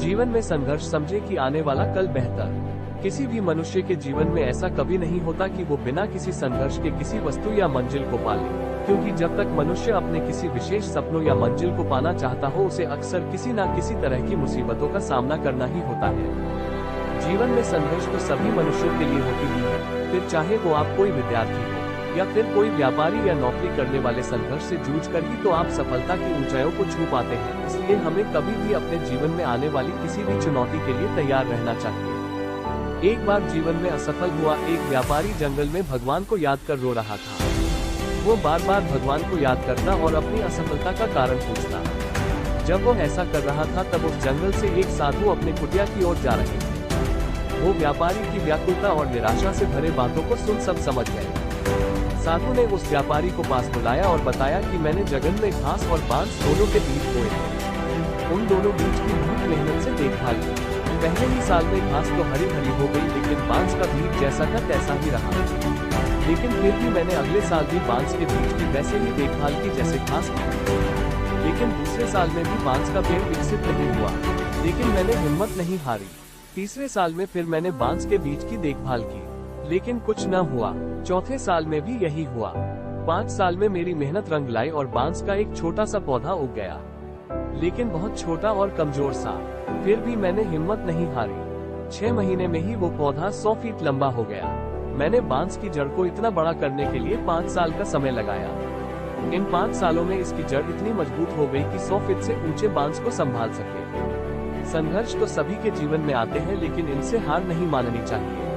जीवन में संघर्ष समझे कि आने वाला कल बेहतर। किसी भी मनुष्य के जीवन में ऐसा कभी नहीं होता कि वो बिना किसी संघर्ष के किसी वस्तु या मंजिल को पाले, क्योंकि जब तक मनुष्य अपने किसी विशेष सपनों या मंजिल को पाना चाहता हो, उसे अक्सर किसी न किसी तरह की मुसीबतों का सामना करना ही होता है। जीवन में संघर्ष तो सभी मनुष्यों के लिए होती ही है, फिर चाहे वो आप कोई विद्यार्थी हो या फिर कोई व्यापारी या नौकरी करने वाले। संघर्ष से जूझकर ही तो आप सफलता की ऊंचाइयों को छू पाते हैं। इसलिए हमें कभी भी अपने जीवन में आने वाली किसी भी चुनौती के लिए तैयार रहना चाहिए। एक बार जीवन में असफल हुआ एक व्यापारी जंगल में भगवान को याद कर रो रहा था। वो बार बार भगवान को याद करता और अपनी असफलता का कारण पूछता। जब वो ऐसा कर रहा था तब उस जंगल से एक साधु अपने कुटिया की ओर जा रहे थे। वो व्यापारी की व्याकुलता और निराशा से भरे बातों को सुन सब समझ गए। साधु ने उस व्यापारी को पास बुलाया और बताया कि मैंने जंगल में घास और बांस दोनों के बीज बोए हैं। उन दोनों बीज की बहुत मेहनत से देखभाल की। पहले ही साल में घास तो हरी भरी हो गई, लेकिन बांस का बीज जैसा था तैसा ही रहा। लेकिन फिर भी मैंने अगले साल भी बांस के बीज की वैसे ही देखभाल की जैसे घास की। लेकिन दूसरे साल में भी बांस का पेड़ विकसित नहीं हुआ, लेकिन मैंने हिम्मत नहीं हारी। तीसरे साल में फिर मैंने बांस के बीज की देखभाल की, लेकिन कुछ न हुआ। चौथे साल में भी यही हुआ। 5 साल में मेरी मेहनत रंग लाई और बांस का एक छोटा सा पौधा उग गया, लेकिन बहुत छोटा और कमजोर सा। फिर भी मैंने हिम्मत नहीं हारी। 6 महीने में ही वो पौधा 100 फीट लंबा हो गया। मैंने बांस की जड़ को इतना बड़ा करने के लिए 5 साल का समय लगाया। इन 5 सालों में इसकी जड़ इतनी मजबूत हो गई कि 100 फीट से ऊंचे बांस को संभाल सके। संघर्ष तो सभी के जीवन में आते हैं, लेकिन इनसे हार नहीं माननी चाहिए।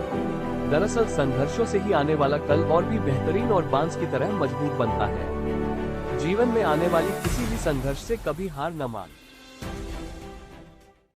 दरअसल संघर्षों से ही आने वाला कल और भी बेहतरीन और बांस की तरह मजबूत बनता है। जीवन में आने वाली किसी भी संघर्ष से कभी हार न मान।